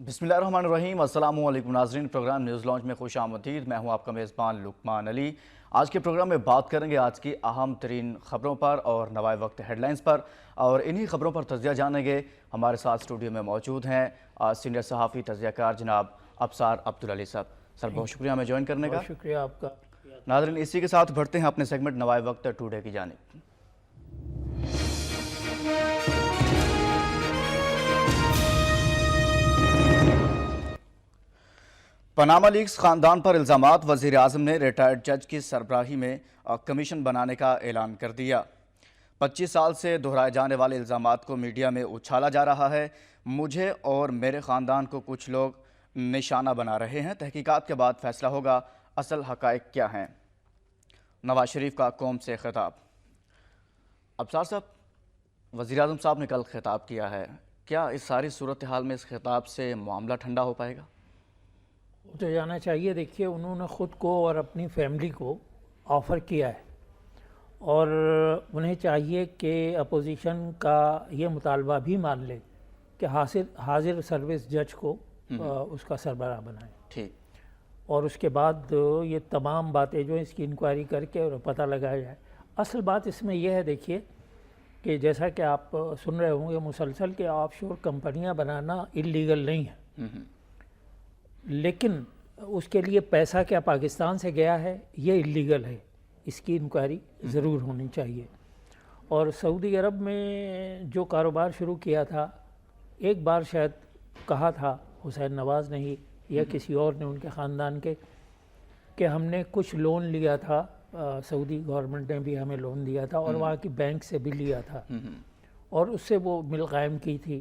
بسم اللہ الرحمن الرحیم۔ السلام علیکم ناظرین، پروگرام نیوز لانچ میں خوش آمدید۔ میں ہوں آپ کا میزبان لقمان علی۔ آج کے پروگرام میں بات کریں گے آج کی اہم ترین خبروں پر اور نوائے وقت ہیڈ لائنز پر، اور انہی خبروں پر تجزیہ جانیں گے۔ ہمارے ساتھ اسٹوڈیو میں موجود ہیں سینئر صحافی تجزیہ کار جناب ابصار عبدالعلی صاحب۔ سر بہت شکریہ ہمیں جوائن کرنے کا۔ بہت شکریہ آپ کا۔ ناظرین اسی کے ساتھ بڑھتے ہیں اپنے سیگمنٹ نوائے وقت ٹوڈے کی جانب۔ پاناما لیکس خاندان پر الزامات، وزیر اعظم نے ریٹائرڈ جج کی سربراہی میں کمیشن بنانے کا اعلان کر دیا۔ 25 سال سے دہرائے جانے والے الزامات کو میڈیا میں اچھالا جا رہا ہے۔ مجھے اور میرے خاندان کو کچھ لوگ نشانہ بنا رہے ہیں، تحقیقات کے بعد فیصلہ ہوگا اصل حقائق کیا ہیں۔ نواز شریف کا قوم سے خطاب۔ ابصار صاحب، وزیر اعظم صاحب نے کل خطاب کیا ہے، کیا اس ساری صورتحال میں اس خطاب سے معاملہ ٹھنڈا ہو پائے گا؟ تو جانا چاہیے۔ دیکھیے، انہوں نے خود کو اور اپنی فیملی کو آفر کیا ہے، اور انہیں چاہیے کہ اپوزیشن کا یہ مطالبہ بھی مان لے کہ حاضر سروس جج کو اس کا سربراہ بنائیں، ٹھیک، اور اس کے بعد یہ تمام باتیں جو ہیں اس کی انکوائری کر کے اور پتہ لگایا جائے۔ اصل بات اس میں یہ ہے، دیکھیے کہ جیسا کہ آپ سن رہے ہوں گے مسلسل کہ آف شور کمپنیاں بنانا اللیگل نہیں ہے، لیکن اس کے لیے پیسہ کیا پاکستان سے گیا ہے یہ اللیگل ہے، اس کی انکوائری ضرور ہونی چاہیے۔ اور سعودی عرب میں جو کاروبار شروع کیا تھا، ایک بار شاید کہا تھا حسین نواز نے ہی یا کسی اور نے ان کے خاندان کے، کہ ہم نے کچھ لون لیا تھا، سعودی گورنمنٹ نے بھی ہمیں لون دیا تھا اور وہاں کی بینک سے بھی لیا تھا، اور اس سے وہ مل قائم کی تھی۔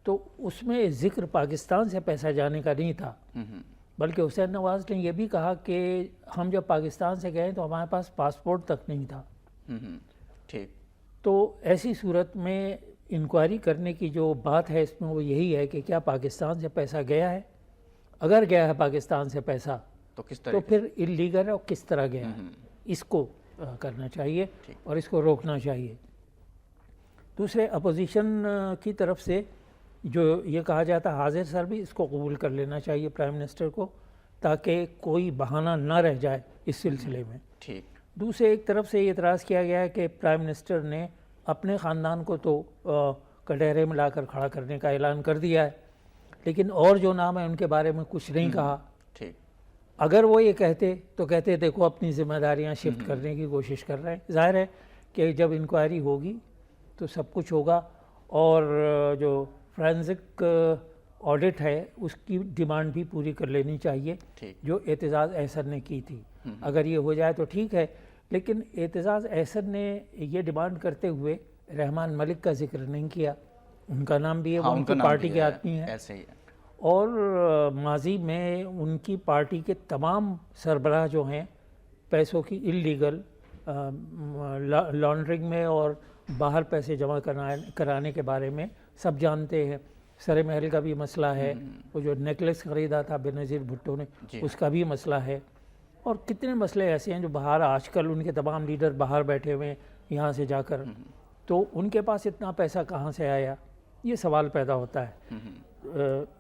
تو اس میں ذکر پاکستان سے پیسہ جانے کا نہیں تھا، بلکہ حسین نواز نے یہ بھی کہا کہ ہم جب پاکستان سے گئے تو ہمارے پاس پاسپورٹ تک نہیں تھا۔ ٹھیک، تو ایسی صورت میں انکوائری کرنے کی جو بات ہے اس میں وہ یہی ہے کہ کیا پاکستان سے پیسہ گیا ہے، اگر گیا ہے پاکستان سے پیسہ تو پھر اللیگل ہے اور کس طرح گیا ہے، اس کو کرنا چاہیے اور اس کو روکنا چاہیے۔ دوسرے، اپوزیشن کی طرف سے جو یہ کہا جاتا ہے حاضر سر بھی اس کو قبول کر لینا چاہیے پرائم منسٹر کو، تاکہ کوئی بہانہ نہ رہ جائے اس سلسلے میں۔ ٹھیک، دوسرے ایک طرف سے یہ اعتراض کیا گیا ہے کہ پرائم منسٹر نے اپنے خاندان کو تو کٹہرے میں لا کر کھڑا کرنے کا اعلان کر دیا ہے، لیکن اور جو نام ہے ان کے بارے میں کچھ نہیں کہا۔ ٹھیک، اگر وہ یہ کہتے تو کہتے دیکھو اپنی ذمہ داریاں شفٹ کرنے کی کوشش کر رہے ہیں۔ ظاہر ہے کہ جب انکوائری ہوگی تو سب کچھ ہوگا، اور جو فرینزک آڈٹ ہے اس کی ڈیمانڈ بھی پوری کر لینی چاہیے جو اعتزاز احسن نے کی تھی۔ اگر یہ ہو جائے تو ٹھیک ہے، لیکن اعتزاز احسن نے یہ ڈیمانڈ کرتے ہوئے رحمان ملک کا ذکر نہیں کیا، ان کا نام بھی ہے، وہ ان کی پارٹی کے آدمی ہیں، اور ماضی میں ان کی پارٹی کے تمام سربراہ جو ہیں پیسوں کی اللیگل لانڈرنگ میں اور باہر پیسے جمع کرانے کے بارے میں سب جانتے ہیں۔ سر محل کا بھی مسئلہ ہے، وہ جو نیکلس خریدا تھا بینظیر بھٹو نے اس کا بھی مسئلہ ہے، اور کتنے مسئلے ایسے ہیں جو باہر آج کل ان کے تمام لیڈر باہر بیٹھے ہوئے ہیں یہاں سے جا کر، تو ان کے پاس اتنا پیسہ کہاں سے آیا، یہ سوال پیدا ہوتا ہے۔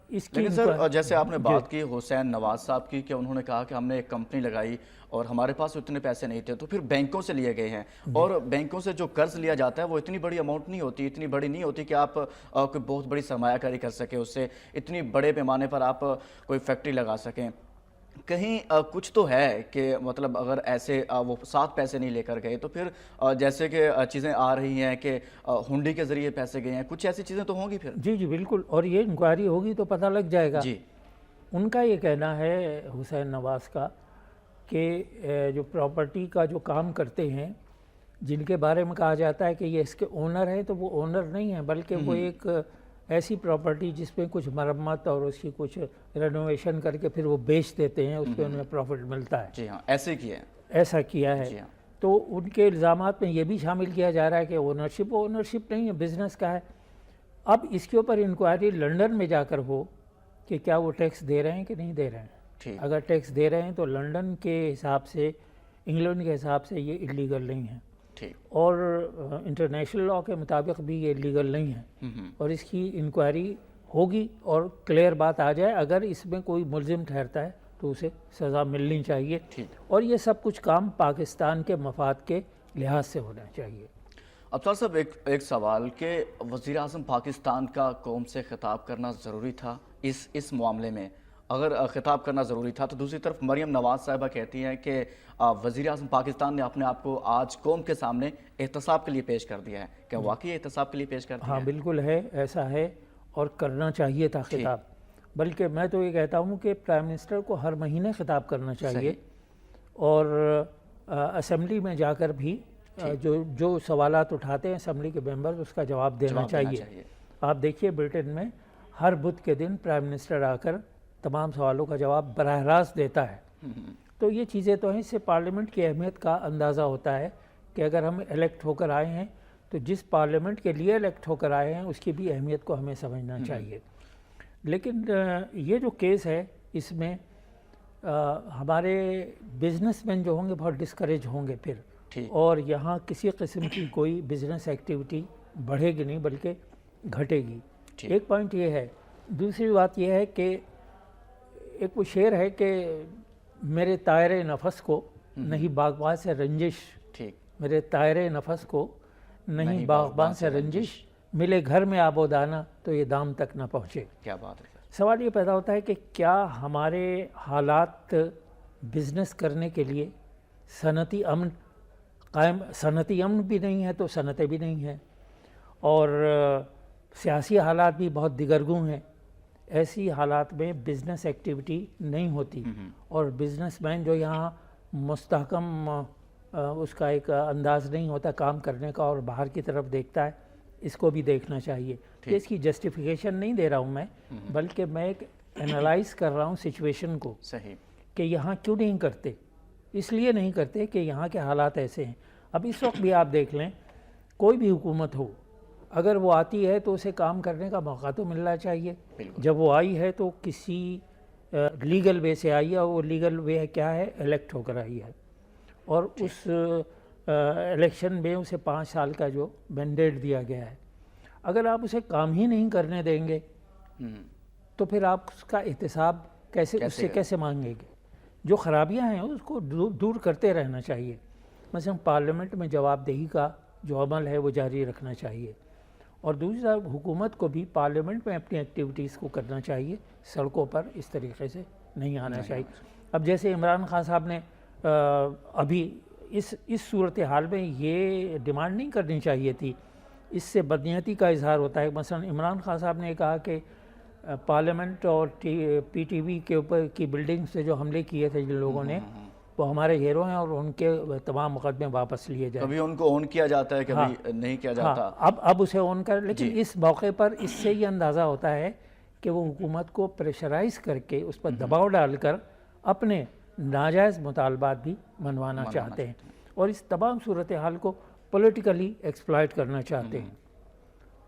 لیکن سر جیسے آپ نے بات کی حسین نواز صاحب کی کہ انہوں نے کہا کہ ہم نے ایک کمپنی لگائی اور ہمارے پاس اتنے پیسے نہیں تھے، تو پھر بینکوں سے لیے گئے ہیں، اور بینکوں سے جو قرض لیا جاتا ہے وہ اتنی بڑی اماؤنٹ نہیں ہوتی، اتنی بڑی نہیں ہوتی کہ آپ کوئی بہت بڑی سرمایہ کاری کر سکیں، اس سے اتنی بڑے پیمانے پر آپ کوئی فیکٹری لگا سکیں۔ کہیں کچھ تو ہے کہ مطلب اگر ایسے وہ ساتھ پیسے نہیں لے کر گئے تو پھر جیسے کہ چیزیں آ رہی ہیں کہ ہنڈی کے ذریعے پیسے گئے ہیں، کچھ ایسی چیزیں تو ہوں گی پھر؟ جی بالکل، اور یہ انکوائری ہوگی تو پتہ لگ جائے گا۔ ان کا یہ کہنا ہے حسین نواز کا کہ جو پراپرٹی کا جو کام کرتے ہیں، جن کے بارے میں کہا جاتا ہے کہ یہ اس کے اونر ہیں، تو وہ اونر نہیں ہیں، بلکہ وہ ایک ایسی پراپرٹی جس پہ کچھ مرمت اور اس کی کچھ رینوویشن کر کے پھر وہ بیچ دیتے ہیں، اس پہ انہیں پروفٹ ملتا ہے۔ جی ہاں، ایسے کیا ہے، ایسا کیا ہے۔ تو ان کے الزامات میں یہ بھی شامل کیا جا رہا ہے کہ اونرشپ نہیں ہے، بزنس کا ہے۔ اب اس کے اوپر انکوائری لنڈن میں جا کر ہو کہ کیا وہ ٹیکس دے رہے ہیں کہ نہیں دے رہے ہیں۔ اگر ٹیکس دے رہے ہیں تو لنڈن کے حساب سے، انگلینڈ کے حساب سے یہ اللیگل نہیں ہے، اور انٹرنیشنل لاء کے مطابق بھی یہ لیگل نہیں ہے، اور اس کی انکوائری ہوگی اور کلیئر بات آ جائے. اگر اس میں کوئی ملزم ٹھہرتا ہے تو اسے سزا ملنی چاہیے, اور یہ سب کچھ کام پاکستان کے مفاد کے لحاظ سے ہونا چاہیے. ابصار صاحب ایک سوال کہ وزیر اعظم پاکستان کا قوم سے خطاب کرنا ضروری تھا اس معاملے میں؟ اگر خطاب کرنا ضروری تھا تو دوسری طرف مریم نواز صاحبہ کہتی ہیں کہ وزیر اعظم پاکستان نے اپنے آپ کو آج قوم کے سامنے احتساب کے لیے پیش کر دیا ہے. کیا واقعی احتساب کے لیے پیش کر دیا ہاں ہے؟ بالکل ہے, ایسا ہے اور کرنا چاہیے تھا خطاب. بلکہ میں تو یہ کہتا ہوں کہ پرائم منسٹر کو ہر مہینے خطاب کرنا چاہیے, اور اسمبلی میں جا کر بھی جو سوالات اٹھاتے ہیں اسمبلی کے ممبر, اس کا جواب دینا چاہیے. آپ دیکھیے برٹن میں ہر بدھ کے دن پرائم منسٹر آ کر تمام سوالوں کا جواب براہ راست دیتا ہے. تو یہ چیزیں تو ہیں, اس سے پارلیمنٹ کی اہمیت کا اندازہ ہوتا ہے کہ اگر ہم الیکٹ ہو کر آئے ہیں تو جس پارلیمنٹ کے لیے الیکٹ ہو کر آئے ہیں اس کی بھی اہمیت کو ہمیں سمجھنا چاہیے. لیکن یہ جو کیس ہے اس میں ہمارے بزنس مین جو ہوں گے بہت ڈسکریج ہوں گے پھر, اور یہاں کسی قسم کی کوئی بزنس ایکٹیویٹی بڑھے گی نہیں بلکہ گھٹے گی. ایک پوائنٹ یہ ہے. دوسری بات یہ ہے کہ ایک وہ شعر ہے کہ میرے طائر نفس کو نہیں باغباں سے رنجش, میرے طائر نفس کو نہیں باغباں سے رنجش, ملے گھر میں آب و دانہ تو یہ دام تک نہ پہنچے. کیا بات ہے. سوال یہ پیدا ہوتا ہے کہ کیا ہمارے حالات بزنس کرنے کے لیے صنعتی امن قائم, صنعتی امن بھی نہیں ہے تو صنعتیں بھی نہیں ہیں, اور سیاسی حالات بھی بہت دگرگوں ہیں. ایسی حالات میں بزنس ایکٹیویٹی نہیں ہوتی, اور بزنس مین جو یہاں مستحکم اس کا ایک انداز نہیں ہوتا کام کرنے کا اور باہر کی طرف دیکھتا ہے, اس کو بھی دیکھنا چاہیے. اس کی جسٹیفیکیشن نہیں دے رہا ہوں میں, بلکہ میں ایک انالائز کر رہا ہوں سچویشن کو کہ یہاں کیوں نہیں کرتے. اس لیے نہیں کرتے کہ یہاں کے حالات ایسے ہیں. اب اس وقت بھی آپ دیکھ لیں, کوئی بھی حکومت ہو اگر وہ آتی ہے تو اسے کام کرنے کا موقع تو ملنا چاہیے. جب وہ آئی ہے تو کسی لیگل وے سے آئی ہے, اور وہ لیگل وے کیا ہے, الیکٹ ہو کر آئی ہے, اور اس الیکشن میں اسے 5 سال کا جو مینڈیٹ دیا گیا ہے. اگر آپ اسے کام ہی نہیں کرنے دیں گے تو پھر آپ اس کا احتساب کیسے مانگیں گے؟ جو خرابیاں ہیں اس کو دور کرتے رہنا چاہیے. مثلا پارلیمنٹ میں جواب دہی کا جو عمل ہے وہ جاری رکھنا چاہیے, اور دوسرا حکومت کو بھی پارلیمنٹ میں اپنی ایکٹیویٹیز کو کرنا چاہیے, سڑکوں پر اس طریقے سے نہیں آنا چاہیے. اب جیسے عمران خان صاحب نے ابھی اس صورتحال میں یہ ڈیمانڈ نہیں کرنی چاہیے تھی, اس سے بدنیتی کا اظہار ہوتا ہے. مثلا عمران خان صاحب نے کہا کہ پارلیمنٹ اور پی ٹی وی کے اوپر کی بلڈنگ سے جو حملے کیے تھے جن لوگوں نے, وہ ہمارے ہیرو ہیں اور ان کے تمام مقدمے واپس لیے جائیں. کبھی ان کو اون کیا جاتا ہے, کبھی نہیں کیا جاتا. اب اسے اون کر, لیکن اس موقع پر اس سے یہ اندازہ ہوتا ہے کہ وہ حکومت کو پریشرائز کر کے اس پر دباؤ ڈال کر اپنے ناجائز مطالبات بھی منوانا چاہتے ہیں, اور اس تمام صورتحال کو پولیٹیکلی ایکسپلائٹ کرنا چاہتے ہیں.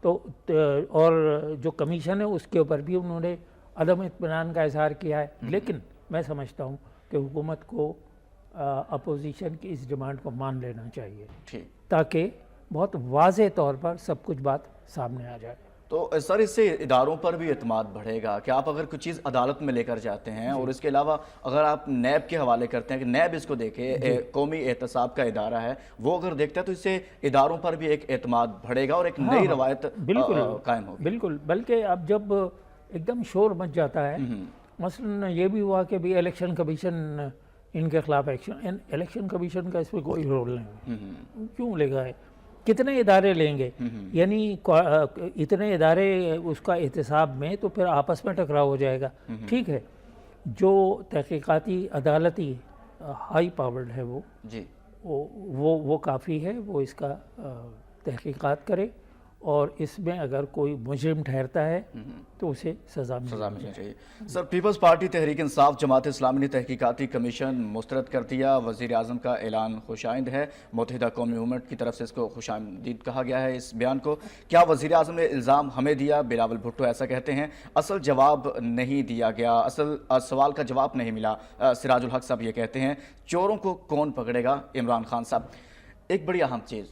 تو اور جو کمیشن ہے اس کے اوپر بھی انہوں نے عدم اطمینان کا اظہار کیا ہے. لیکن میں سمجھتا ہوں کہ حکومت کو اپوزیشن کی اس ڈیمانڈ کو مان لینا چاہیے, تاکہ بہت واضح طور پر سب کچھ بات سامنے آ جائے. تو سر اس سے اداروں پر بھی اعتماد بڑھے گا کہ آپ اگر کچھ چیز عدالت میں لے کر جاتے ہیں, اور اس کے علاوہ اگر آپ نیب کے حوالے کرتے ہیں کہ نیب اس کو دیکھے, قومی احتساب کا ادارہ ہے, وہ اگر دیکھتا ہے تو اس سے اداروں پر بھی ایک اعتماد بڑھے گا اور ایک نئی روایت قائم ہوگی. بالکل. بلکہ اب جب ایک دم شور مچ جاتا ہے, مثلا یہ بھی ہوا کہ بھی الیکشن کمیشن ان کے خلاف ایکشن, الیکشن کمیشن کا اس میں کوئی رول نہیں, کیوں لے گا ہے, کتنے ادارے لیں گے, یعنی اتنے ادارے اس کا احتساب میں, تو پھر آپس میں ٹکراؤ ہو جائے گا. ٹھیک ہے, جو تحقیقاتی عدالتی ہائی پاورڈ ہے وہ کافی ہے, وہ اس کا تحقیقات کرے, اور اس میں اگر کوئی مجرم ٹھہرتا ہے تو اسے سزا ملنی چاہیے. سر پیپلز پارٹی تحریک انصاف جماعت اسلامی نے تحقیقاتی کمیشن مسترد کر دیا. وزیر اعظم کا اعلان خوش آئند ہے, متحدہ قومی موومنٹ کی طرف سے اس کو خوش آمدید کہا گیا ہے. اس بیان کو کیا وزیر اعظم نے الزام ہمیں دیا؟ بلاول بھٹو ایسا کہتے ہیں. اصل جواب نہیں دیا گیا, اصل سوال کا جواب نہیں ملا. سراج الحق صاحب یہ کہتے ہیں. چوروں کو کون پکڑے گا؟ عمران خان صاحب. ایک بڑی اہم چیز,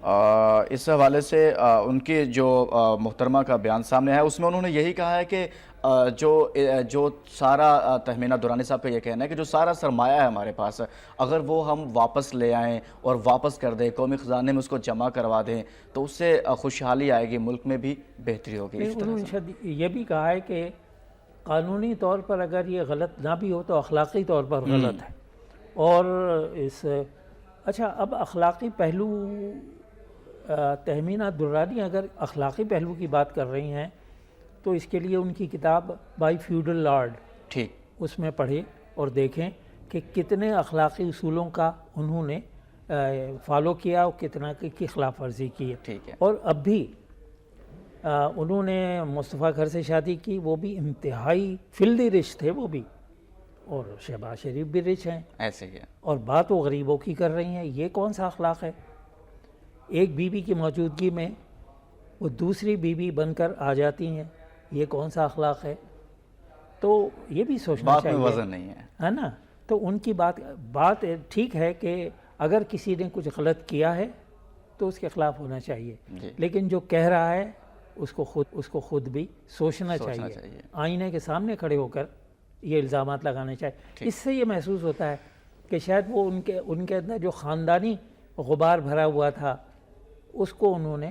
اس حوالے سے ان کے جو محترمہ کا بیان سامنے ہے اس میں انہوں نے یہی کہا ہے کہ جو سارا تہمینہ دورانی صاحب کا یہ کہنا ہے کہ جو سارا سرمایہ ہے ہمارے پاس اگر وہ ہم واپس لے آئیں اور واپس کر دیں، قومی خزانے میں اس کو جمع کروا دیں تو اس سے خوشحالی آئے گی، ملک میں بھی بہتری ہوگی. اس طرح انہوں نے یہ بھی کہا ہے کہ قانونی طور پر اگر یہ غلط نہ بھی ہو تو اخلاقی طور پر غلط ہے. اور اچھا اب اخلاقی پہلو، تہمینہ درانی اگر اخلاقی پہلو کی بات کر رہی ہیں تو اس کے لیے ان کی کتاب بائی فیوڈل لارڈ ٹھیک اس میں پڑھیں اور دیکھیں کہ کتنے اخلاقی اصولوں کا انہوں نے فالو کیا اور کتنا کی خلاف ورزی کی ہے. ٹھیک ہے. اور اب بھی انہوں نے مصطفیٰ گھر سے شادی کی، وہ بھی انتہائی فلدی رچ تھے وہ بھی، اور شہباز شریف بھی رچ ہیں، ایسے ہی ہے. اور بات وہ غریبوں کی کر رہی ہیں. یہ کون سا اخلاق ہے؟ ایک بیوی کی موجودگی میں وہ دوسری بیوی بن کر آ جاتی ہیں، یہ کون سا اخلاق ہے؟ تو یہ بھی سوچنا بات چاہیے، میں وزن نہیں ہے نا. تو ان کی بات ٹھیک ہے کہ اگر کسی نے کچھ غلط کیا ہے تو اس کے خلاف ہونا چاہیے، لیکن جو کہہ رہا ہے اس کو خود بھی سوچنا چاہیے، آئینے کے سامنے کھڑے ہو کر یہ الزامات لگانے چاہیے. اس سے یہ محسوس ہوتا ہے کہ شاید وہ ان کے اندر جو خاندانی غبار بھرا ہوا تھا اس کو انہوں نے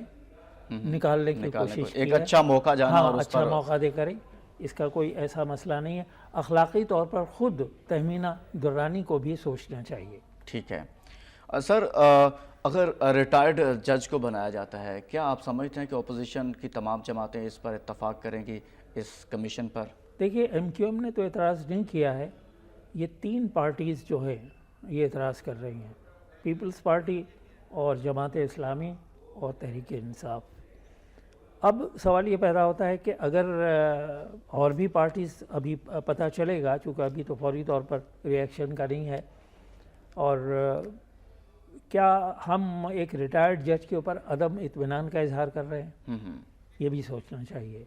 نکالنے کی کوشش کی. ایک اچھا موقع جانا اور اچھا موقع دے کریں، اس کا کوئی ایسا مسئلہ نہیں ہے. اخلاقی طور پر خود تہمینہ درانی کو بھی سوچنا چاہیے. ٹھیک ہے. سر اگر ریٹائرڈ جج کو بنایا جاتا ہے، کیا آپ سمجھتے ہیں کہ اپوزیشن کی تمام جماعتیں اس پر اتفاق کریں گی اس کمیشن پر؟ دیکھیے ایم کیو ایم نے تو اعتراض نہیں کیا ہے، یہ 3 پارٹیز جو ہے یہ اعتراض کر رہی ہیں، پیپلز پارٹی اور جماعت اسلامی اور تحریک انصاف. اب سوال یہ پیدا ہوتا ہے کہ اگر اور بھی پارٹیز، ابھی پتہ چلے گا چونکہ ابھی تو فوری طور پر ری ایکشن کا نہیں ہے، اور کیا ہم ایک ریٹائرڈ جج کے اوپر عدم اطمینان کا اظہار کر رہے ہیں؟ یہ بھی سوچنا چاہیے.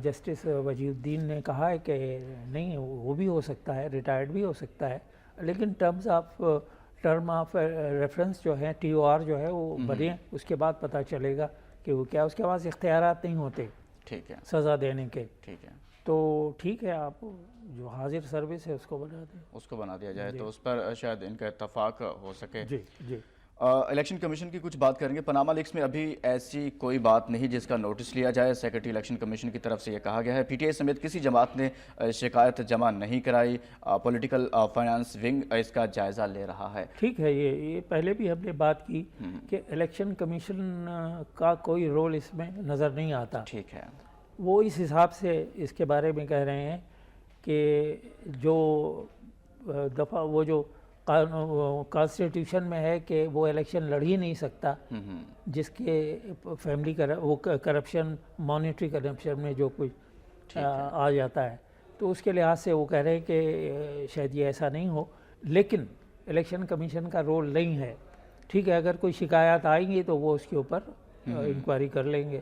جسٹس وجیہ الدین نے کہا ہے کہ نہیں، وہ بھی ہو سکتا ہے، ریٹائرڈ بھی ہو سکتا ہے، لیکن ٹرم آف ریفرنس جو ہے TOR جو ہے وہ بنے، اس کے بعد پتہ چلے گا کہ وہ کیا، اس کے پاس اختیارات نہیں ہوتے ٹھیک ہے سزا دینے کے. ٹھیک ہے. تو ٹھیک ہے، آپ جو حاضر سروس ہے اس کو بنا دیں، اس کو بنا دیا جائے تو اس پر شاید ان کا اتفاق ہو سکے. جی. الیکشن کمیشن کی کچھ بات کریں گے. پاناما لیکس میں ابھی ایسی کوئی بات نہیں جس کا نوٹس لیا جائے. سیکرٹری الیکشن کمیشن کی طرف سے یہ کہا گیا ہے پی ٹی آئی سمیت کسی جماعت نے شکایت جمع نہیں کرائی. پولیٹیکل فائنانس ونگ اس کا جائزہ لے رہا ہے. ٹھیک ہے. یہ پہلے بھی ہم نے بات کی کہ الیکشن کمیشن کا کوئی رول اس میں نظر نہیں آتا. ٹھیک ہے. وہ اس حساب سے اس کے بارے میں کہہ رہے ہیں کہ جو دفعہ وہ جو کانسٹیٹیوشن میں ہے کہ وہ الیکشن لڑ ہی نہیں سکتا جس کے فیملی وہ کرپشن، مانیٹری کرپشن میں جو کچھ آ جاتا ہے، تو اس کے لحاظ سے وہ کہہ رہے ہیں کہ شاید یہ ایسا نہیں ہو. لیکن الیکشن کمیشن کا رول نہیں ہے. ٹھیک ہے، اگر کوئی شکایات آئیں گی تو وہ اس کے اوپر انکوائری کر لیں گے.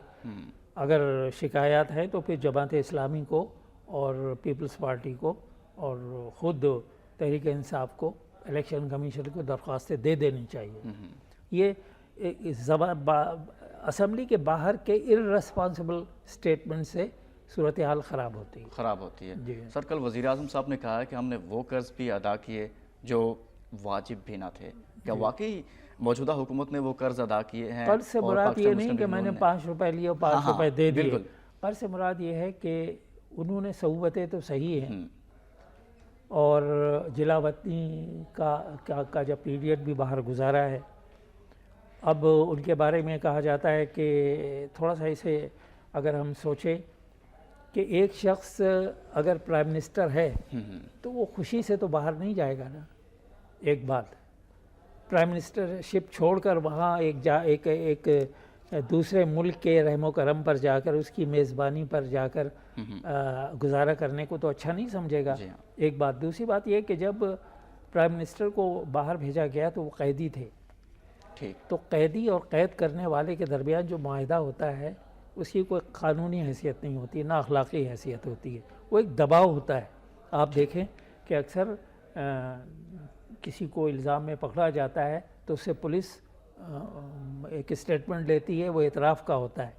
اگر شکایات ہیں تو پھر جماعت اسلامی کو اور پیپلز پارٹی کو اور خود تحریک انصاف کو الیکشن کمیشن کو درخواستیں دے دینی چاہیے. یہ اسمبلی کے باہر کے ارریسپانسبل اسٹیٹمنٹ سے صورتحال خراب ہوتی ہے. جی سر، کل وزیر اعظم صاحب نے کہا ہے کہ ہم نے وہ قرض بھی ادا کیے جو واجب بھی نہ تھے. کیا واقعی موجودہ حکومت نے وہ قرض ادا کیے ہیں؟ قرض سے مراد یہ نہیں کہ میں نے 5 روپے لیے اور 5 روپے دے دیے. قرض سے مراد یہ ہے کہ انہوں نے صحبتیں تو صحیح ہیں، اور جلا وطنی کا جب پیریڈ بھی باہر گزارا ہے. اب ان کے بارے میں کہا جاتا ہے کہ تھوڑا سا اسے اگر ہم سوچیں کہ ایک شخص اگر پرائم منسٹر ہے تو وہ خوشی سے تو باہر نہیں جائے گا نا. ایک بات، پرائم منسٹر شپ چھوڑ کر وہاں ایک دوسرے ملک کے رحم و کرم پر جا کر، اس کی میزبانی پر جا کر گزارا کرنے کو تو اچھا نہیں سمجھے گا. ایک بات. دوسری بات یہ کہ جب پرائم منسٹر کو باہر بھیجا گیا تو وہ قیدی تھے. تو قیدی اور قید کرنے والے کے درمیان جو معاہدہ ہوتا ہے اس کی کوئی قانونی حیثیت نہیں ہوتی، نہ اخلاقی حیثیت ہوتی ہے. وہ ایک دباؤ ہوتا ہے. آپ دیکھیں کہ اکثر کسی کو الزام میں پکڑا جاتا ہے تو اس سے پولیس ایک اسٹیٹمنٹ لیتی ہے وہ اعتراف کا ہوتا ہے،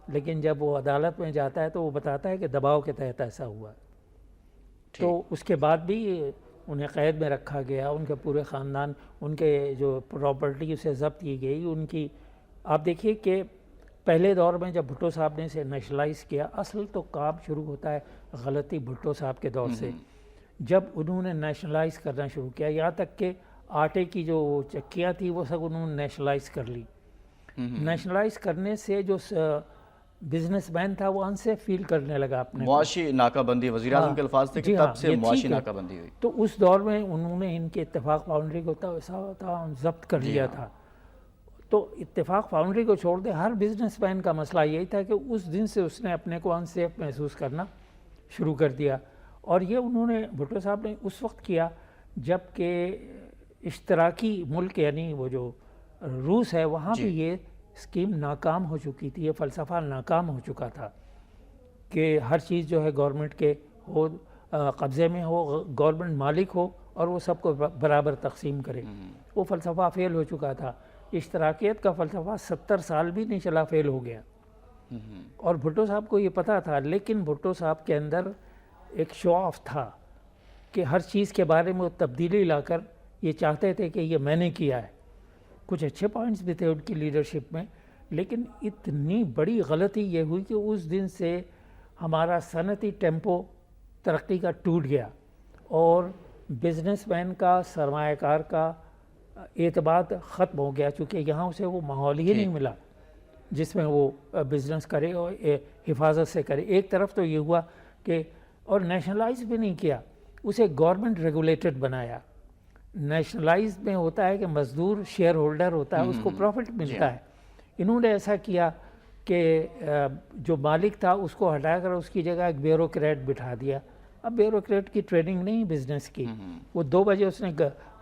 لیکن جب وہ عدالت میں جاتا ہے تو وہ بتاتا ہے کہ دباؤ کے تحت ایسا ہوا. تو اس کے بعد بھی انہیں قید میں رکھا گیا، ان کے پورے خاندان، ان کے جو پراپرٹی اسے ضبط کی گئی. ان کی آپ دیکھیے کہ پہلے دور میں جب بھٹو صاحب نے اسے نیشنلائز کیا، اصل تو کام شروع ہوتا ہے غلطی بھٹو صاحب کے دور سے. جب انہوں نے نیشنلائز کرنا شروع کیا، یہاں تک کہ آٹے کی جو چکیاں تھیں وہ سب انہوں نے نیشنلائز کر لی. نیشنلائز کرنے سے جو بزنس مین تھا وہ انسیف فیل کرنے لگا اپنے. معاشی ناکہ بندی وزیر اعظم کے الفاظ تھے کہ تب سے معاشی ناکہ بندی ہوئی. تو اس دور میں انہوں نے ان کے اتفاق فاؤنڈری کو ضبط کر لیا تھا. تو اتفاق فاؤنڈری کو چھوڑ دے، ہر بزنس مین کا مسئلہ یہی تھا کہ اس دن سے اس نے اپنے کو انسیف محسوس کرنا شروع کر دیا. اور یہ انہوں نے بھٹو صاحب نے اس وقت کیا جب کہ اشتراکی ملک یعنی وہ جو روس ہے وہاں بھی یہ اسکیم ناکام ہو چکی تھی، یہ فلسفہ ناکام ہو چکا تھا کہ ہر چیز جو ہے گورنمنٹ کے ہو، قبضے میں ہو، گورنمنٹ مالک ہو اور وہ سب کو برابر تقسیم کرے. وہ فلسفہ فیل ہو چکا تھا. اشتراکیت کا فلسفہ 70 سال بھی نہیں چلا، فیل ہو گیا. اور بھٹو صاحب کو یہ پتہ تھا، لیکن بھٹو صاحب کے اندر ایک شو آف تھا کہ ہر چیز کے بارے میں وہ تبدیلی لا کر یہ چاہتے تھے کہ یہ میں نے کیا ہے. کچھ اچھے پوائنٹس بھی تھے ان کی لیڈرشپ میں، لیکن اتنی بڑی غلطی یہ ہوئی کہ اس دن سے ہمارا صنعتی ٹیمپو ترقی کا ٹوٹ گیا اور بزنس مین کا، سرمایہ کار کا اعتماد ختم ہو گیا، چونکہ یہاں اسے وہ ماحول ہی نہیں ملا جس میں وہ بزنس کرے اور حفاظت سے کرے. ایک طرف تو یہ ہوا کہ اور نیشنلائز بھی نہیں کیا، اسے گورنمنٹ ریگولیٹڈ بنایا. نیشنلائز میں ہوتا ہے کہ مزدور شیئر ہولڈر ہوتا ہے، اس کو پروفٹ ملتا ہے. انہوں نے ایسا کیا کہ جو مالک تھا اس کو ہٹا کر اس کی جگہ ایک بیوروکریٹ بٹھا دیا. اب بیوروکریٹ کی ٹریننگ نہیں بزنس کی. وہ 2 بجے اس نے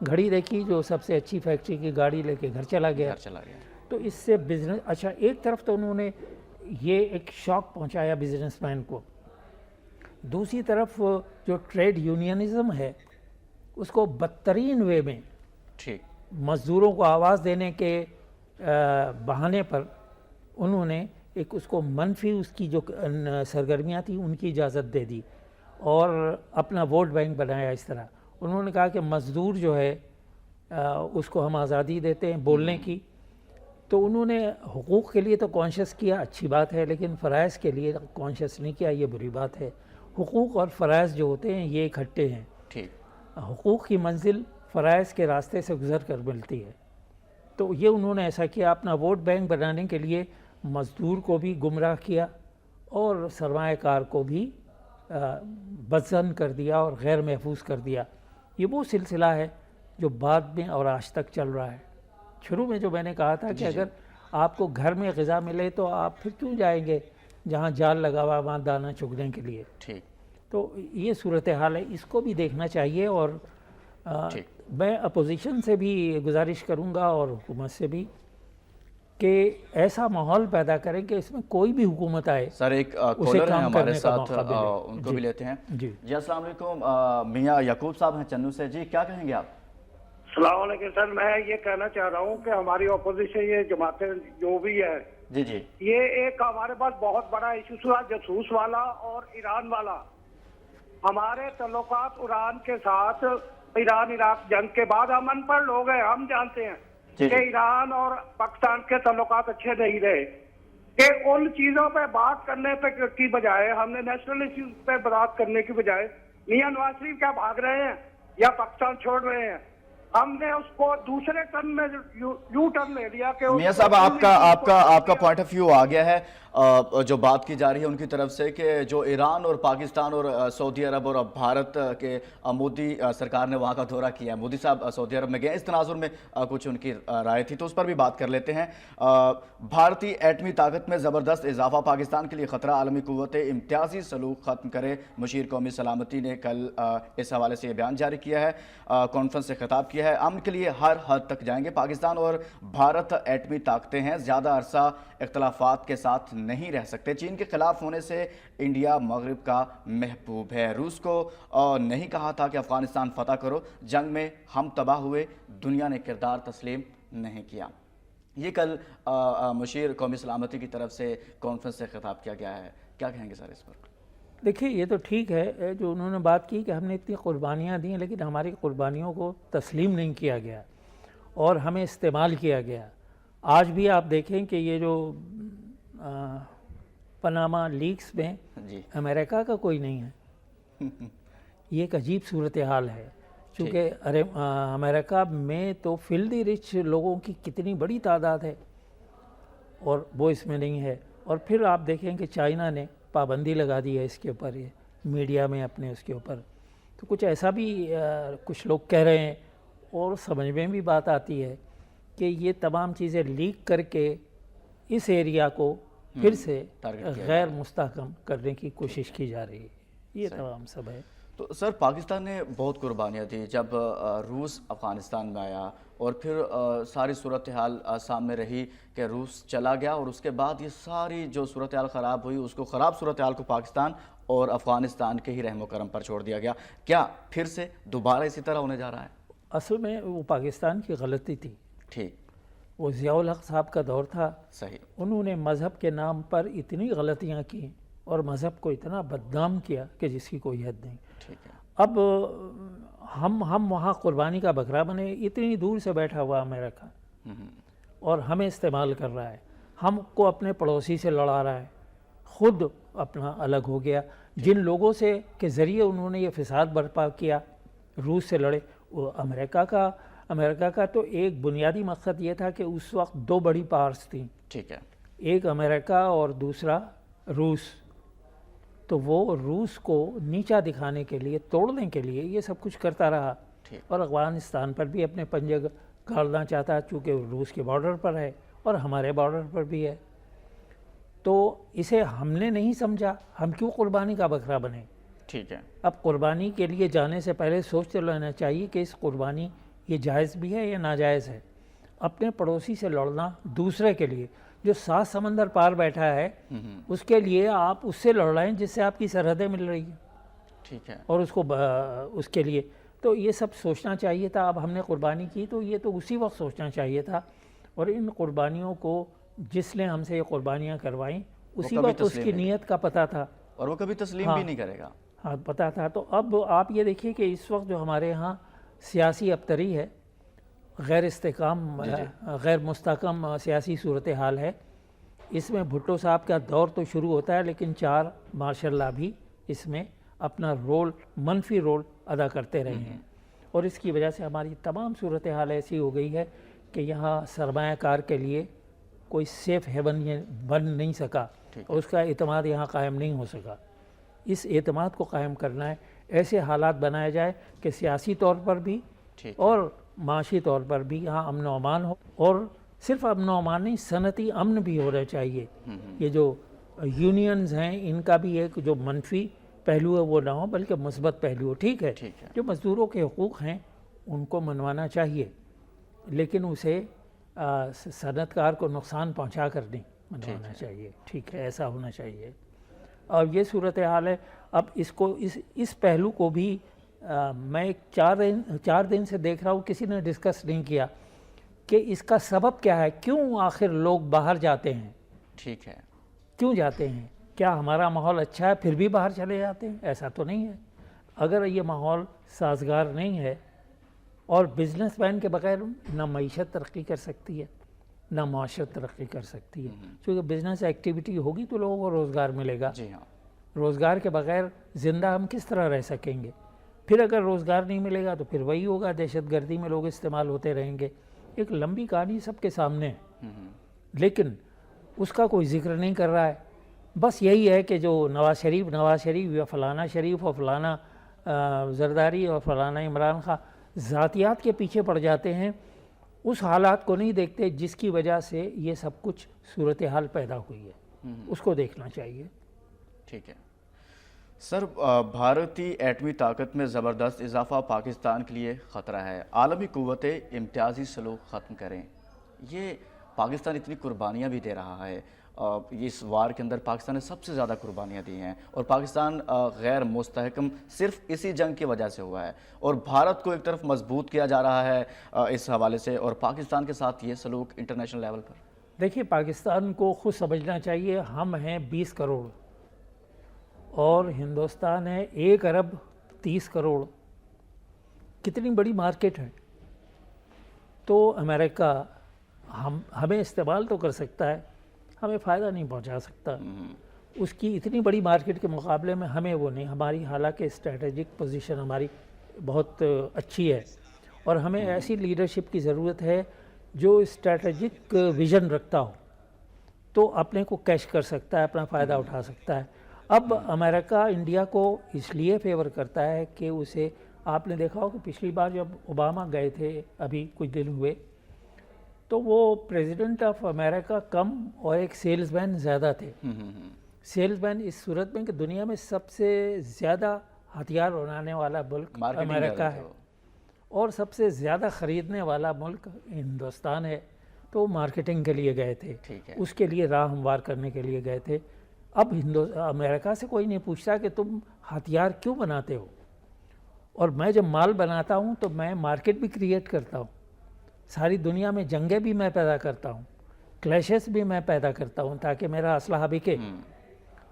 گھڑی دیکھی، جو سب سے اچھی فیکٹری کی گاڑی لے کے گھر چلا گیا. تو اس سے بزنس اچھا، ایک طرف تو انہوں نے یہ ایک شاک پہنچایا بزنس مین کو. دوسری طرف جو ٹریڈ یونینزم ہے اس کو بدترین وے میں مزدوروں کو آواز دینے کے بہانے پر انہوں نے ایک اس کو منفی اس کی جو سرگرمیاں تھیں ان کی اجازت دے دی اور اپنا ووٹ بینک بنایا. اس طرح انہوں نے کہا کہ مزدور جو ہے اس کو ہم آزادی دیتے ہیں بولنے کی. تو انہوں نے حقوق کے لیے تو کانشیس کیا، اچھی بات ہے، لیکن فرائض کے لیے کانشیس نہیں کیا، یہ بری بات ہے. حقوق اور فرائض جو ہوتے ہیں یہ اکٹھے ہیں. حقوق کی منزل فرائض کے راستے سے گزر کر ملتی ہے. تو یہ انہوں نے ایسا کیا، اپنا ووٹ بینک بنانے کے لیے مزدور کو بھی گمراہ کیا اور سرمایہ کار کو بھی بدظن کر دیا اور غیر محفوظ کر دیا. یہ وہ سلسلہ ہے جو بعد میں اور آج تک چل رہا ہے. شروع میں جو میں نے کہا تھا کہ اگر آپ کو گھر میں غذا ملے تو آپ پھر کیوں جائیں گے جہاں جال لگا ہوا وہاں دانہ چگنے کے لیے. تو یہ صورتحال ہے، اس کو بھی دیکھنا چاہیے. اور میں اپوزیشن سے بھی گزارش کروں گا اور حکومت سے بھی کہ ایسا ماحول پیدا کریں کہ اس میں کوئی بھی حکومت آئے. سر ایک کالر ہیں ہمارے ساتھ، ان کو بھی لیتے ہیں. جی السلام علیکم، میاں یعقوب صاحب ہیں چنو سے. جی کیا کہیں گے آپ؟ السلام علیکم سر، میں یہ کہنا چاہ رہا ہوں کہ ہماری اپوزیشن یہ جماعتیں جو بھی ہے یہ ایک ہمارے پاس بہت بڑا ایشو ہوا جاسوس والا اور ایران والا. ہمارے تعلقات ایران کے ساتھ، ایران عراق جنگ کے بعد ہم ان پڑھ لوگ ہیں، ہم جانتے ہیں کہ ایران اور پاکستان کے تعلقات اچھے نہیں رہے. کہ ان چیزوں پہ بات کرنے پہ کی بجائے ہم نے نیشنل ایشوز پہ بات کرنے کی بجائے میاں نواز شریف کیا بھاگ رہے ہیں یا پاکستان چھوڑ رہے ہیں؟ ہم نے اس کو دوسرے ٹرن میں یو ٹرن لے لیا کہ میاں صاحب آپ کا پوائنٹ آف ویو آ گیا ہے. جو بات کی جا رہی ہے ان کی طرف سے کہ جو ایران اور پاکستان اور سعودی عرب اور بھارت کے مودی سرکار نے وہاں کا دورہ کیا ہے، مودی صاحب سعودی عرب میں گئے، اس تناظر میں کچھ ان کی رائے تھی تو اس پر بھی بات کر لیتے ہیں. بھارتی ایٹمی طاقت میں زبردست اضافہ پاکستان کے لیے خطرہ، عالمی قوت امتیازی سلوک ختم کرے. مشیر قومی سلامتی نے کل اس حوالے سے یہ بیان جاری کیا ہے، کانفرنس سے خطاب کیا ہے. امن کے لیے ہر حد تک جائیں گے. پاکستان اور بھارت ایٹمی طاقتیں ہیں، زیادہ عرصہ اختلافات کے ساتھ نہیں رہ سکتے. چین کے خلاف ہونے سے انڈیا مغرب کا محبوب ہے. روس کو نہیں کہا تھا کہ افغانستان فتح کرو، جنگ میں ہم تباہ ہوئے، دنیا نے کردار تسلیم نہیں کیا. یہ کل مشیر قومی سلامتی کی طرف سے کانفرنس سے خطاب کیا گیا ہے، کیا کہیں گے سر اس پر؟ دیکھیے یہ تو ٹھیک ہے جو انہوں نے بات کی کہ ہم نے اتنی قربانیاں دیں لیکن ہماری قربانیوں کو تسلیم نہیں کیا گیا اور ہمیں استعمال کیا گیا. آج بھی آپ دیکھیں کہ یہ جو پاناما لیکس میں جی امریکہ کا کوئی نہیں ہے. یہ ایک عجیب صورتحال ہے چونکہ امریکہ میں تو فلدی رچ لوگوں کی کتنی بڑی تعداد ہے اور وہ اس میں نہیں ہے. اور پھر آپ دیکھیں کہ چائنا نے پابندی لگا دی ہے اس کے اوپر، یہ میڈیا میں اپنے اس کے اوپر. تو کچھ ایسا بھی کچھ لوگ کہہ رہے ہیں اور سمجھ میں بھی بات آتی ہے کہ یہ تمام چیزیں لیک کر کے اس ایریا کو پھر سے غیر مستحکم کرنے کی کوشش کی جا رہی ہے. یہ تمام سب ہے. تو سر پاکستان نے بہت قربانیاں دی جب روس افغانستان میں آیا اور پھر ساری صورتحال سامنے رہی کہ روس چلا گیا اور اس کے بعد یہ ساری جو صورتحال خراب ہوئی اس کو خراب صورتحال کو پاکستان اور افغانستان کے ہی رحم و کرم پر چھوڑ دیا گیا. کیا پھر سے دوبارہ اسی طرح ہونے جا رہا ہے؟ اصل میں وہ پاکستان کی غلطی تھی. ٹھیک. وہ ضیاء الحق صاحب کا دور تھا. صحیح. انہوں نے مذہب کے نام پر اتنی غلطیاں کی اور مذہب کو اتنا بدنام کیا کہ جس کی کوئی حد نہیں. ٹھیک ہے. اب ہم وہاں قربانی کا بکرا بنے. اتنی دور سے بیٹھا ہوا امریکہ اور ہمیں استعمال کر رہا ہے، ہم کو اپنے پڑوسی سے لڑا رہا ہے، خود اپنا الگ ہو گیا. جن لوگوں سے کے ذریعے انہوں نے یہ فساد برپا کیا، روس سے لڑے. وہ امریکہ کا تو ایک بنیادی مقصد یہ تھا کہ اس وقت دو بڑی پاورز تھیں. ٹھیک ہے. ایک امریکہ اور دوسرا روس. تو وہ روس کو نیچا دکھانے کے لیے، توڑنے کے لیے یہ سب کچھ کرتا رہا اور افغانستان پر بھی اپنے پنجے گاڑنا چاہتا چونکہ روس کے بارڈر پر ہے اور ہمارے بارڈر پر بھی ہے. تو اسے ہم نے نہیں سمجھا، ہم کیوں قربانی کا بکرا بنے. ٹھیک ہے. اب قربانی کے لیے جانے سے پہلے سوچتے لینا چاہیے کہ اس قربانی یہ جائز بھی ہے یا ناجائز ہے. اپنے پڑوسی سے لڑنا دوسرے کے لیے جو 7 سمندر پار بیٹھا ہے اس کے لیے آپ اس سے لڑ رہے ہیں جس سے آپ کی سرحدیں مل رہی ہیں. ٹھیک ہے. اور اس کے لیے تو یہ سب سوچنا چاہیے تھا. اب ہم نے قربانی کی تو یہ تو اسی وقت سوچنا چاہیے تھا. اور ان قربانیوں کو جس نے ہم سے یہ قربانیاں کروائیں اسی وقت اس کی نیت کا پتہ تھا اور وہ کبھی تسلیم بھی نہیں کرے گا. ہاں پتہ تھا. تو اب آپ یہ دیکھیے کہ اس وقت جو ہمارے ہاں سیاسی ابتری ہے، غیر استحکام، غیر مستحکم سیاسی صورتحال ہے. اس میں بھٹو صاحب کا دور تو شروع ہوتا ہے لیکن 4 ماشاء اللہ بھی اس میں اپنا منفی رول ادا کرتے رہے ہیں. اور اس کی وجہ سے ہماری تمام صورتحال ایسی ہو گئی ہے کہ یہاں سرمایہ کار کے لیے کوئی سیف ہیون بن نہیں سکا اور اس کا اعتماد یہاں قائم نہیں ہو سکا. اس اعتماد کو قائم کرنا ہے، ایسے حالات بنائے جائے کہ سیاسی طور پر بھی اور معاشی طور پر بھی یہاں امن و امان ہو. اور صرف امن و امان نہیں، صنعتی امن بھی ہونا چاہیے. یہ جو یونینز ہیں ان کا بھی ایک جو منفی پہلو ہے وہ نہ ہو بلکہ مثبت پہلو ہو. ٹھیک ہے. جو مزدوروں کے حقوق ہیں ان کو منوانا چاہیے لیکن اسے صنعت کار کو نقصان پہنچا کر نہیں منوانا چاہیے. ٹھیک ہے، ایسا ہونا چاہیے. اور یہ صورتحال ہے. اب اس پہلو کو بھی میں 4 دن سے دیکھ رہا ہوں کسی نے ڈسکس نہیں کیا کہ اس کا سبب کیا ہے. کیوں آخر لوگ باہر جاتے ہیں؟ ٹھیک ہے. کیوں جاتے ہیں؟ کیا ہمارا ماحول اچھا ہے پھر بھی باہر چلے جاتے ہیں؟ ایسا تو نہیں ہے. اگر یہ ماحول سازگار نہیں ہے اور بزنس مین کے بغیر نہ معیشت ترقی کر سکتی ہے نہ معاشرت ترقی کر سکتی ہے. کیونکہ بزنس ایکٹیویٹی ہوگی تو لوگوں کو روزگار ملے گا. جی ہاں. روزگار کے بغیر زندہ ہم کس طرح رہ سکیں گے؟ پھر اگر روزگار نہیں ملے گا تو پھر وہی ہوگا، دہشت گردی میں لوگ استعمال ہوتے رہیں گے. ایک لمبی کہانی سب کے سامنے ہے لیکن اس کا کوئی ذکر نہیں کر رہا ہے. بس یہی ہے کہ جو نواز شریف یا فلانا شریف اور فلانا زرداری اور فلانا عمران خان ذاتیات کے پیچھے پڑ جاتے ہیں. اس حالات کو نہیں دیکھتے جس کی وجہ سے یہ سب کچھ صورتحال پیدا ہوئی ہے. اس کو دیکھنا چاہیے. ٹھیک ہے. سر بھارتی ایٹمی طاقت میں زبردست اضافہ پاکستان کے لیے خطرہ ہے. عالمی قوتیں امتیازی سلوک ختم کریں. یہ پاکستان اتنی قربانیاں بھی دے رہا ہے اس وار کے اندر پاکستان نے سب سے زیادہ قربانیاں دی ہیں اور پاکستان غیر مستحکم صرف اسی جنگ کی وجہ سے ہوا ہے اور بھارت کو ایک طرف مضبوط کیا جا رہا ہے اس حوالے سے اور پاکستان کے ساتھ یہ سلوک انٹرنیشنل لیول پر. دیکھیے پاکستان کو خود سمجھنا چاہیے ہم ہیں 20 کروڑ اور ہندوستان ہے 1 ارب 30 کروڑ. کتنی بڑی مارکیٹ ہے. تو امریکہ ہمیں استعمال تو کر سکتا ہے, ہمیں فائدہ نہیں پہنچا سکتا. اس کی اتنی بڑی مارکیٹ کے مقابلے میں ہمیں وہ نہیں. ہماری حالانکہ اسٹریٹجک پوزیشن ہماری بہت اچھی ہے اور ہمیں ایسی لیڈرشپ کی ضرورت ہے جو اسٹریٹجک ویژن رکھتا ہو تو اپنے کو کیش کر سکتا ہے, اپنا فائدہ اٹھا سکتا ہے. اب امریکہ انڈیا کو اس لیے فیور کرتا ہے کہ اسے, آپ نے دیکھا ہو کہ پچھلی بار جب اوباما گئے تھے ابھی کچھ دن ہوئے تو وہ پریزیڈنٹ آف امریکہ کم اور ایک سیلز مین زیادہ تھے. سیلز مین اس صورت میں کہ دنیا میں سب سے زیادہ ہتھیار بنانے والا ملک امریکہ ہے اور سب سے زیادہ خریدنے والا ملک ہندوستان ہے. تو مارکیٹنگ کے لیے گئے تھے, اس کے لیے راہ ہموار کرنے کے لیے گئے تھے. اب امریکہ سے کوئی نہیں پوچھتا کہ تم ہتھیار کیوں بناتے ہو, اور میں جب مال بناتا ہوں تو میں مارکیٹ بھی کریٹ کرتا ہوں. ساری دنیا میں جنگیں بھی میں پیدا کرتا ہوں, کلیشز بھی میں پیدا کرتا ہوں تاکہ میرا اسلحہ بکے.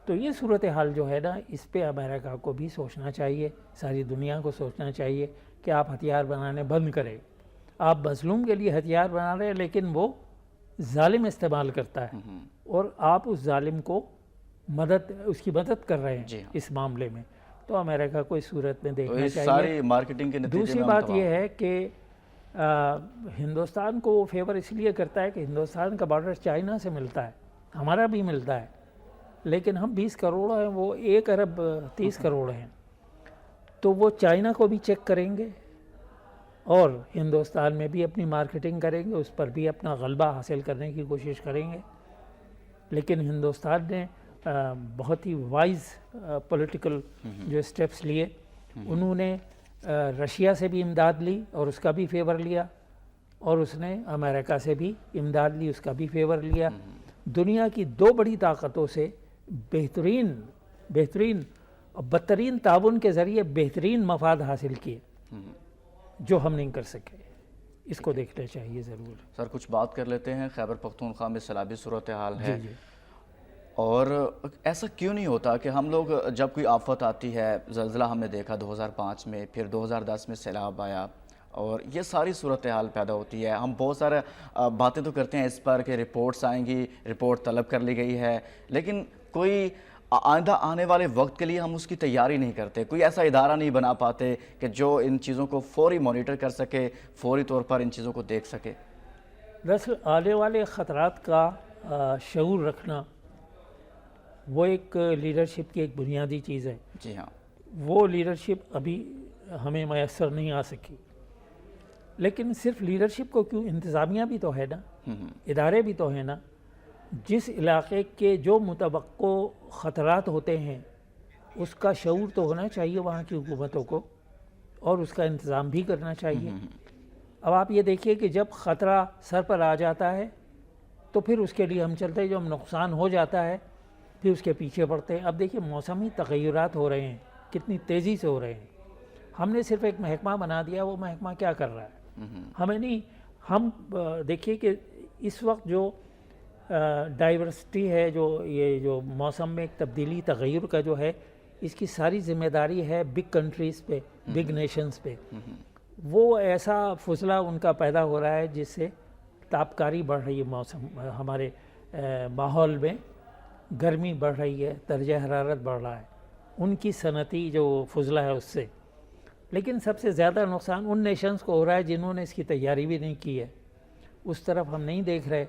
تو یہ صورتحال جو ہے نا, اس پہ امریکہ کو بھی سوچنا چاہیے, ساری دنیا کو سوچنا چاہیے کہ آپ ہتھیار بنانے بند کریں. آپ مظلوم کے لیے ہتھیار بنا رہے ہیں لیکن وہ ظالم استعمال کرتا ہے اور آپ اس ظالم کو اس کی مدد کر رہے ہیں اس معاملے میں. تو امریکہ کو اس صورت میں دیکھنا چاہیے. مارکیٹنگ کے نتیجے دوسری بات یہ ہے کہ ہندوستان کو فیور اس لیے کرتا ہے کہ ہندوستان کا بارڈر چائنا سے ملتا ہے, ہمارا بھی ملتا ہے, لیکن ہم 20 کروڑ ہیں, وہ 1 ارب 30 کروڑ ہیں. تو وہ چائنا کو بھی چیک کریں گے اور ہندوستان میں بھی اپنی مارکیٹنگ کریں گے, اس پر بھی اپنا غلبہ حاصل کرنے کی کوشش کریں گے. لیکن ہندوستان نے بہت ہی وائز پولیٹیکل جو سٹیپس لیے, انہوں نے رشیا سے بھی امداد لی اور اس کا بھی فیور لیا, اور اس نے امریکہ سے بھی امداد لی, اس کا بھی فیور لیا. دنیا کی 2 بڑی طاقتوں سے بہترین اور بدترین تعاون کے ذریعے بہترین مفاد حاصل کیے جو ہم نہیں کر سکے. اس کو دیکھنا چاہیے ضرور. سر کچھ بات کر لیتے ہیں خیبر پختونخوا میں سیلابی صورتحال ہے. اور ایسا کیوں نہیں ہوتا کہ ہم لوگ جب کوئی آفت آتی ہے, زلزلہ ہم نے دیکھا 2005 میں, پھر 2010 میں سیلاب آیا اور یہ ساری صورتحال پیدا ہوتی ہے. ہم بہت سارے باتیں تو کرتے ہیں اس پر کہ رپورٹس آئیں گی, رپورٹ طلب کر لی گئی ہے, لیکن کوئی آئندہ آنے والے وقت کے لیے ہم اس کی تیاری نہیں کرتے. کوئی ایسا ادارہ نہیں بنا پاتے کہ جو ان چیزوں کو فوری مانیٹر کر سکے, فوری طور پر ان چیزوں کو دیکھ سکے. دراصل آنے والے خطرات کا شعور رکھنا وہ ایک لیڈرشپ کی ایک بنیادی چیز ہے. جی ہاں, وہ لیڈرشپ ابھی ہمیں میسر نہیں آ سکی. لیکن صرف لیڈرشپ کو کیوں, انتظامیہ بھی تو ہے نا, ادارے بھی تو ہیں نا. جس علاقے کے جو متوقع خطرات ہوتے ہیں اس کا شعور تو ہونا چاہیے وہاں کی حکومتوں کو, اور اس کا انتظام بھی کرنا چاہیے. اب آپ یہ دیکھیے کہ جب خطرہ سر پر آ جاتا ہے تو پھر اس کے لیے ہم چلتے ہیں, جو نقصان ہو جاتا ہے پھر اس کے پیچھے پڑتے ہیں. اب دیکھیے موسمی تغیرات ہو رہے ہیں, کتنی تیزی سے ہو رہے ہیں. ہم نے صرف ایک محکمہ بنا دیا, وہ محکمہ کیا کر رہا ہے ہمیں نہیں. ہم دیکھیے کہ اس وقت جو ڈائیورسٹی ہے, جو موسم میں ایک تبدیلی تغیر کا جو ہے, اس کی ساری ذمہ داری ہے بگ کنٹریز پہ, بگ نیشنز پہ. وہ ایسا فضلہ ان کا پیدا ہو رہا ہے جس سے تابکاری بڑھ رہی ہے, موسم ہمارے ماحول میں گرمی بڑھ رہی ہے, درجہ حرارت بڑھ رہا ہے, ان کی صنعتی جو فضلہ ہے اس سے. لیکن سب سے زیادہ نقصان ان نیشنز کو ہو رہا ہے جنہوں نے اس کی تیاری بھی نہیں کی ہے. اس طرف ہم نہیں دیکھ رہے.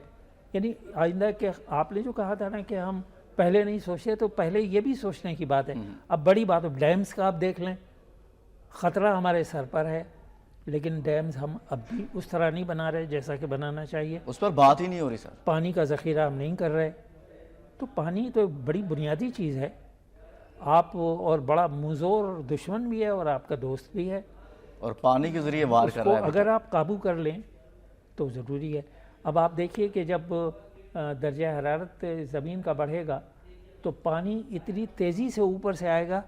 یعنی آئندہ کہ آپ نے جو کہا تھا نا کہ ہم پہلے نہیں سوچے, تو پہلے یہ بھی سوچنے کی بات ہے. اب بڑی بات ہے, ڈیمز کا آپ دیکھ لیں, خطرہ ہمارے سر پر ہے لیکن ڈیمز ہم اب بھی اس طرح نہیں بنا رہے جیسا کہ بنانا چاہیے. اس پر بات ہی نہیں ہو رہی سر. پانی کا ذخیرہ ہم نہیں کر رہے. تو پانی تو بڑی بنیادی چیز ہے. آپ اور بڑا مزور دشمن بھی ہے اور آپ کا دوست بھی ہے, اور پانی کے ذریعے وار کر رہا ہے. اگر آپ قابو کر لیں تو ضروری ہے. اب آپ دیکھیے کہ جب درجہ حرارت زمین کا بڑھے گا تو پانی اتنی تیزی سے اوپر سے آئے گا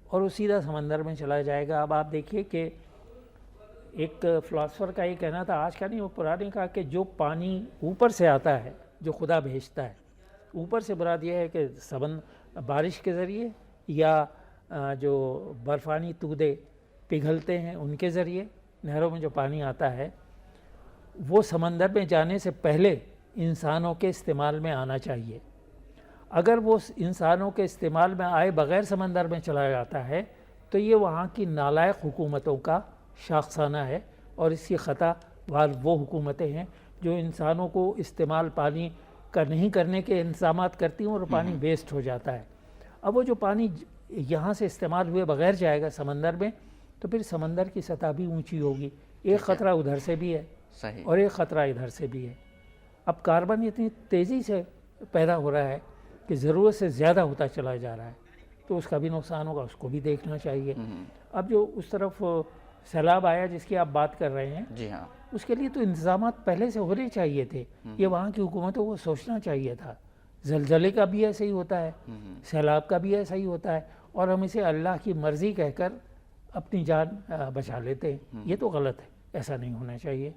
اور وہ سیدھا سمندر میں چلا جائے گا. اب آپ دیکھیے کہ ایک فلاسفر کا یہ کہنا تھا, آج کا نہیں وہ پرانے کا, کہ جو پانی اوپر سے آتا ہے جو خدا بھیجتا ہے, اوپر سے مراد یہ ہے کہ بارش کے ذریعے یا جو برفانی تودے پگھلتے ہیں ان کے ذریعے نہروں میں جو پانی آتا ہے, وہ سمندر میں جانے سے پہلے انسانوں کے استعمال میں آنا چاہیے. اگر وہ انسانوں کے استعمال میں آئے بغیر سمندر میں چلا جاتا ہے تو یہ وہاں کی نالائق حکومتوں کا شاخسانہ ہے, اور اس کی خطا وہ حکومتیں ہیں جو انسانوں کو استعمال پانی کا نہیں کرنے کے انتظامات کرتی ہیں اور پانی ویسٹ ہو جاتا ہے. اب وہ جو پانی یہاں سے استعمال ہوئے بغیر جائے گا سمندر میں تو پھر سمندر کی سطح بھی اونچی ہوگی. ایک خطرہ ادھر سے بھی ہے اور ایک خطرہ ادھر سے بھی ہے. اب کاربن اتنی تیزی سے پیدا ہو رہا ہے کہ ضرورت سے زیادہ ہوتا چلا جا رہا ہے, تو اس کا بھی نقصان ہوگا, اس کو بھی دیکھنا چاہیے. اب جو اس طرف سیلاب آیا جس کی آپ بات کر رہے ہیں, جی ہاں, اس کے لیے تو انتظامات پہلے سے ہونے چاہیے تھے. یہ وہاں کی حکومتوں کو سوچنا چاہیے تھا. زلزلے کا بھی ایسا ہی ہوتا ہے, سیلاب کا بھی ایسا ہی ہوتا ہے, اور ہم اسے اللہ کی مرضی کہہ کر اپنی جان بچا لیتے ہیں. یہ تو غلط ہے, ایسا نہیں ہونا چاہیے.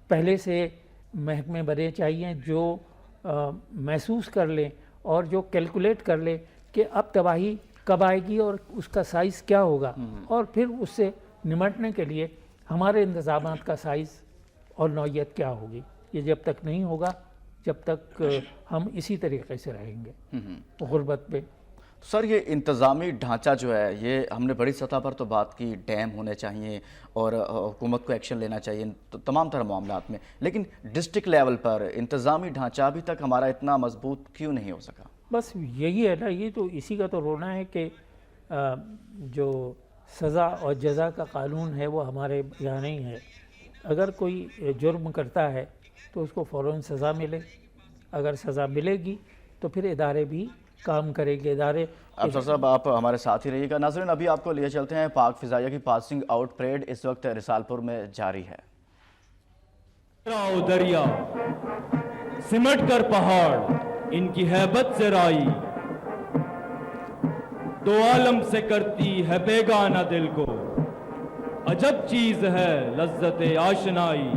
پہلے سے محکمے بنے چاہیے جو محسوس کر لیں اور جو کیلکولیٹ کر لیں کہ اب تباہی کب آئے گی اور اس کا سائز کیا ہوگا, اور پھر اس سے نمٹنے کے لیے ہمارے انتظامات کا سائز اور نوعیت کیا ہوگی. یہ جب تک نہیں ہوگا جب تک ہم اسی طریقے سے رہیں گے غربت پہ. سر, یہ انتظامی ڈھانچہ جو ہے, یہ ہم نے بڑی سطح پر تو بات کی, ڈیم ہونے چاہیے اور حکومت کو ایکشن لینا چاہیے تمام طرح معاملات میں, لیکن ڈسٹرکٹ لیول پر انتظامی ڈھانچہ ابھی تک ہمارا اتنا مضبوط کیوں نہیں ہو سکا؟ بس یہی ہے نا, یہ تو اسی کا تو رونا ہے کہ جو سزا اور جزا کا قانون ہے وہ ہمارے یہاں نہیں ہے. اگر کوئی جرم کرتا ہے تو اس کو فوراً سزا ملے, اگر سزا ملے گی تو پھر ادارے بھی کام کرے گے. ادارے افسر صاحب آپ ہمارے ساتھ ہی رہیے گا. ناظرین, ابھی آپ کو لیے چلتے ہیں. پاک فضائیہ کی پاسنگ آؤٹ پریڈ اس وقت رسال پور میں جاری ہے. دریا سمٹ کر پہاڑ ان کی ہیبت سے رائی, دو عالم سے کرتی ہے بیگانہ دل کو, عجب چیز ہے لذت آشنائی.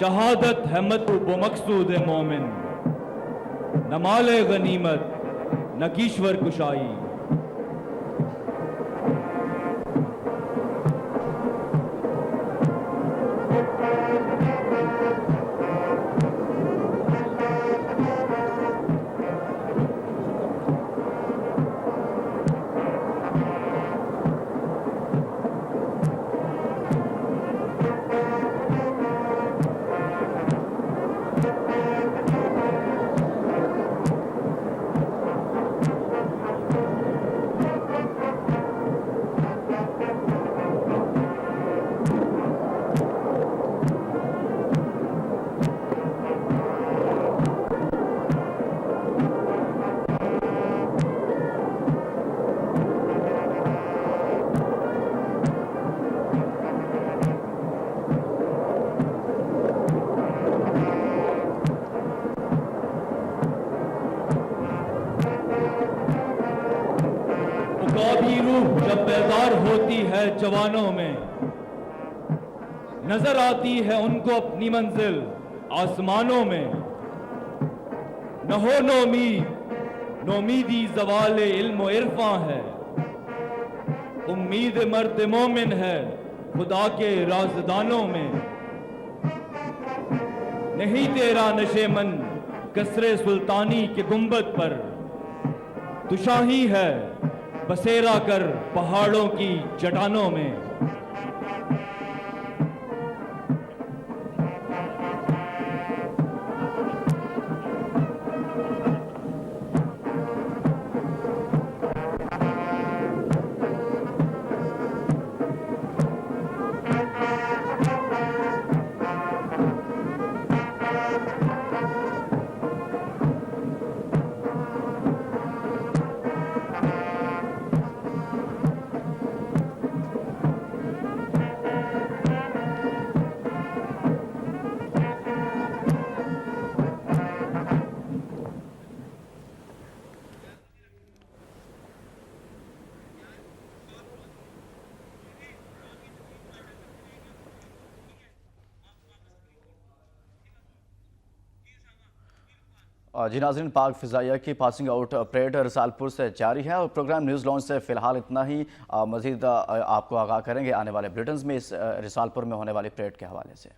شہادت ہے مطلوب و مقصود مومن, نہ مال غنیمت نہ کیشور کشائی. بھی روح جب بیدار ہوتی ہے جوانوں میں, نظر آتی ہے ان کو اپنی منزل آسمانوں میں. نہ ہو نومیدی زوال علم و عرفاں ہے, امید مرد مومن ہے خدا کے رازدانوں میں. نہیں تیرا نشے من کسرے سلطانی کے گنبد پر, تو شاہی ہے بسیرا کر پہاڑوں کی چٹانوں میں. جی ناظرین، پاک فضائیہ کی پاسنگ آؤٹ پریڈ رسالپور سے جاری ہے اور پروگرام نیوز لانچ سے فی الحال اتنا ہی. مزید آپ کو آگاہ کریں گے آنے والے بلیٹنز میں اس رسالپور میں ہونے والی پریڈ کے حوالے سے.